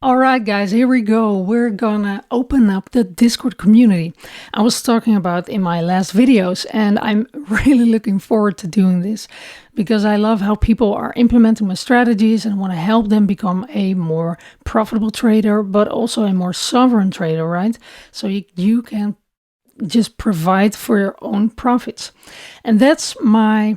All right, guys, here we go. We're gonna open up the Discord community. I was talking about in my last videos, and I'm really looking forward to doing this because I love how people are implementing my strategies and want to help them become a more profitable trader, but also a more sovereign trader, right? So you can just provide for your own profits. And that's my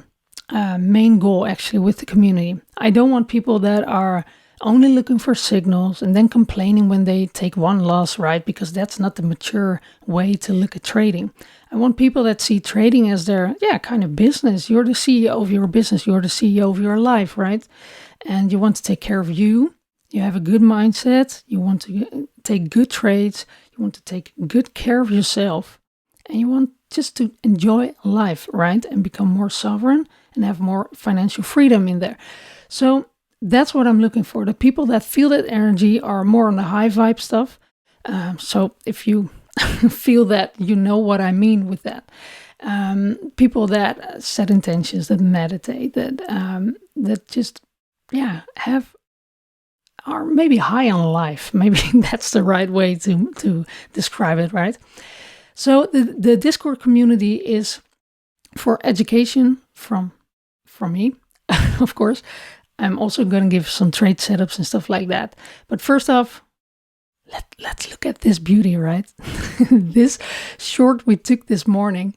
main goal actually with the community. I don't want people that are only looking for signals and then complaining when they take one loss, right? Because that's not the mature way to look at trading. I want people that see trading as their, kind of business. You're the CEO of your business. You're the CEO of your life, right? And you want to take care of you. You have a good mindset. You want to take good trades. You want to take good care of yourself. And you want just to enjoy life, right? And become more sovereign and have more financial freedom in there. So that's what I'm looking for. The people that feel that energy are more on the high vibe stuff. So if you feel that, you know what I mean with that. People that set intentions, that meditate, that just are maybe high on life. Maybe that's the right way to describe it, right? So the Discord community is for education from me, of course. I'm also going to give some trade setups and stuff like that. But first off, let's look at this beauty, right? This short we took this morning.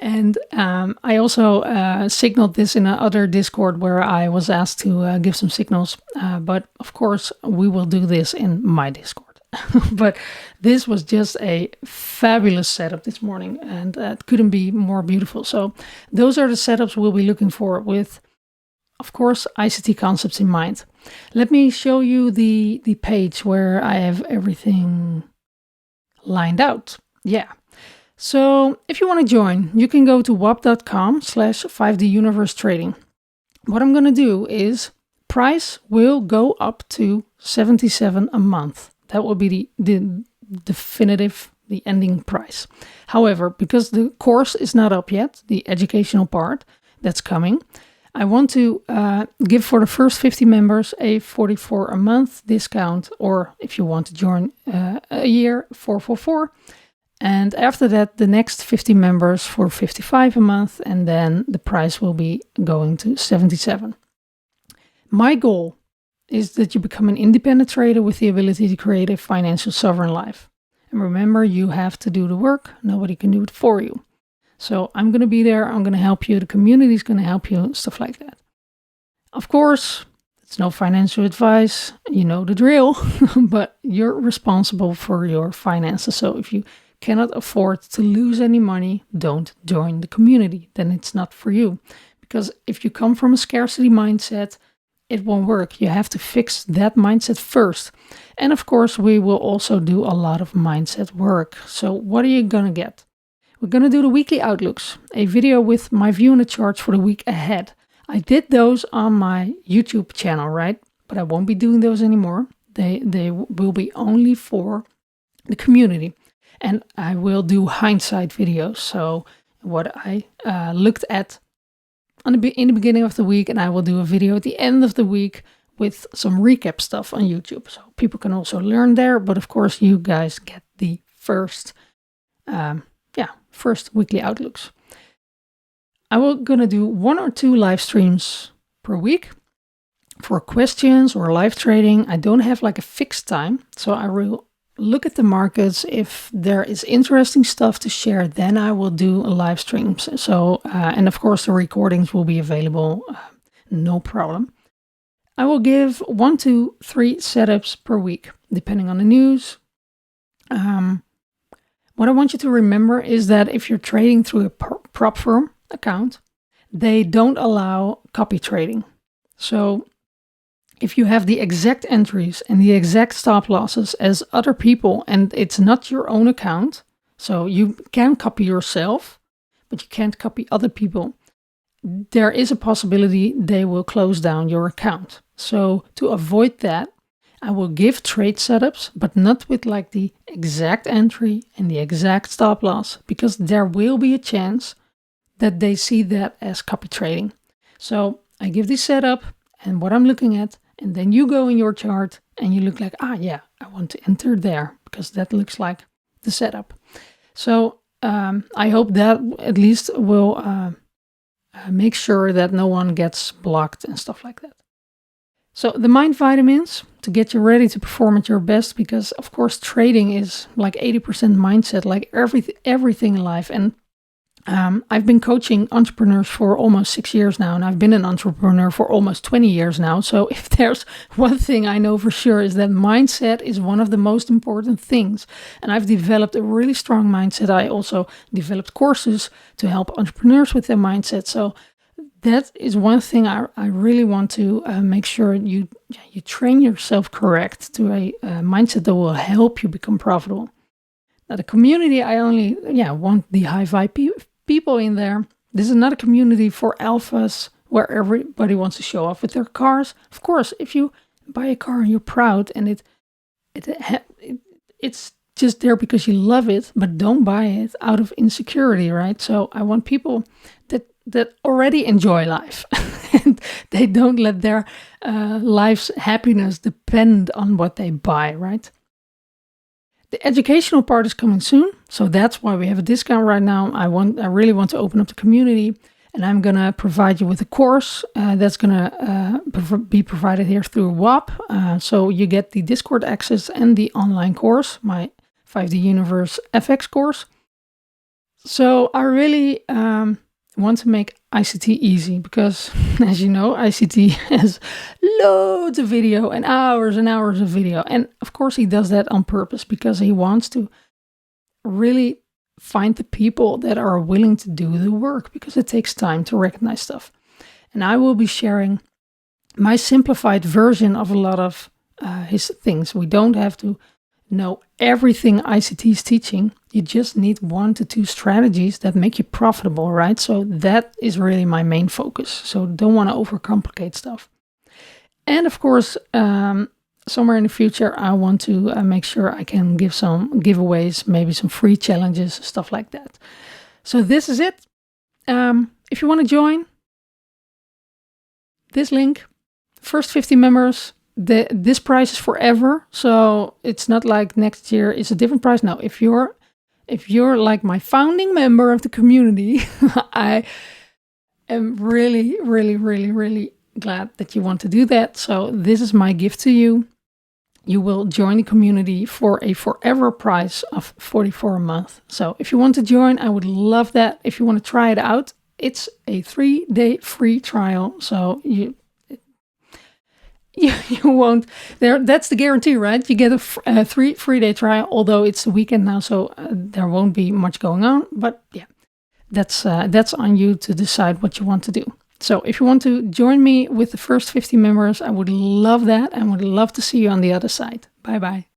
And I also signaled this in another Discord where I was asked to give some signals. But of course, we will do this in my Discord. But this was just a fabulous setup this morning, and it couldn't be more beautiful. So those are the setups we'll be looking for with, of course, ICT concepts in mind. Let me show you the page where I have everything lined out. Yeah. So if you want to join, you can go to wap.com/5duniverse trading. What I'm going to do is price will go up to 77 a month. That will be the definitive, the ending price. However, because the course is not up yet, the educational part that's coming, I want to give for the first 50 members a 44 a month discount, or if you want to join a year, 444. And after that, the next 50 members for 55 a month, and then the price will be going to 77. My goal is that you become an independent trader with the ability to create a financial sovereign life. And remember, you have to do the work. Nobody can do it for you. So I'm going to be there. I'm going to help you. The community is going to help you, stuff like that. Of course, it's no financial advice. You know the drill, but you're responsible for your finances. So if you cannot afford to lose any money, don't join the community. Then it's not for you. Because if you come from a scarcity mindset, it won't work. You have to fix that mindset first. And of course, we will also do a lot of mindset work. So what are you going to get? We're going to do the weekly outlooks, a video with my view on the charts for the week ahead. I did those on my YouTube channel, right? But I won't be doing those anymore. They will be only for the community. And I will do hindsight videos. So what I looked at in the beginning of the week, and I will do a video at the end of the week with some recap stuff on YouTube. So people can also learn there. But of course, you guys get the first weekly outlooks. I will gonna do 1 or 2 live streams per week for questions or live trading. I don't have like a fixed time, so I will look at the markets. If there is interesting stuff to share, then I will do live streams. So and of course the recordings will be available, no problem. I will give 1 to 3 setups per week, depending on the news. What I want you to remember is that if you're trading through a prop firm account, they don't allow copy trading. So if you have the exact entries and the exact stop losses as other people, and it's not your own account, so you can copy yourself, but you can't copy other people, there is a possibility they will close down your account. So to avoid that, I will give trade setups, but not with like the exact entry and the exact stop loss, because there will be a chance that they see that as copy trading. So I give this setup and what I'm looking at, and then you go in your chart and you look like, yeah, I want to enter there because that looks like the setup. So I hope that at least will make sure that no one gets blocked and stuff like that. So the mind vitamins to get you ready to perform at your best, because of course trading is like 80% mindset, like everything in life. And I've been coaching entrepreneurs for almost 6 years now, and I've been an entrepreneur for almost 20 years now. So if there's one thing I know for sure is that mindset is one of the most important things. And I've developed a really strong mindset. I also developed courses to help entrepreneurs with their mindset. So that is one thing I really want to make sure you train yourself correct to a mindset that will help you become profitable. Now, the community, I only want the high vibe people in there. This is not a community for alphas where everybody wants to show off with their cars. Of course, if you buy a car and you're proud and it's just there because you love it, but don't buy it out of insecurity, right? So I want people that already enjoy life and they don't let their life's happiness depend on what they buy, right? The educational part is coming soon, so that's why we have a discount right now. I really want to open up the community, and I'm gonna provide you with a course that's gonna be provided here through WAP. So you get the Discord access and the online course, my 5D Universe FX course. So I really want to make ICT easy because, as you know, ICT has loads of video and hours of video. And of course, he does that on purpose because he wants to really find the people that are willing to do the work, because it takes time to recognize stuff. And I will be sharing my simplified version of a lot of his things. We don't have to know everything ICT is teaching. You just need 1 to 2 strategies that make you profitable, right? So that is really my main focus. So don't want to overcomplicate stuff. And of course, somewhere in the future, I want to make sure I can give some giveaways, maybe some free challenges, stuff like that. So this is it. If you want to join, this link, first 50 members, this price is forever. So it's not like next year is a different price. Now, if you're like my founding member of the community, I am really, really, really, really glad that you want to do that. So this is my gift to you. You will join the community for a forever price of $44 a month. So if you want to join, I would love that. If you want to try it out, it's a 3-day free trial. So you won't there. That's the guarantee, right? You get a 3-day trial, although it's the weekend now, so there won't be much going on. But yeah, that's on you to decide what you want to do. So if you want to join me with the first 50 members, I would love that and would love to see you on the other side. Bye bye.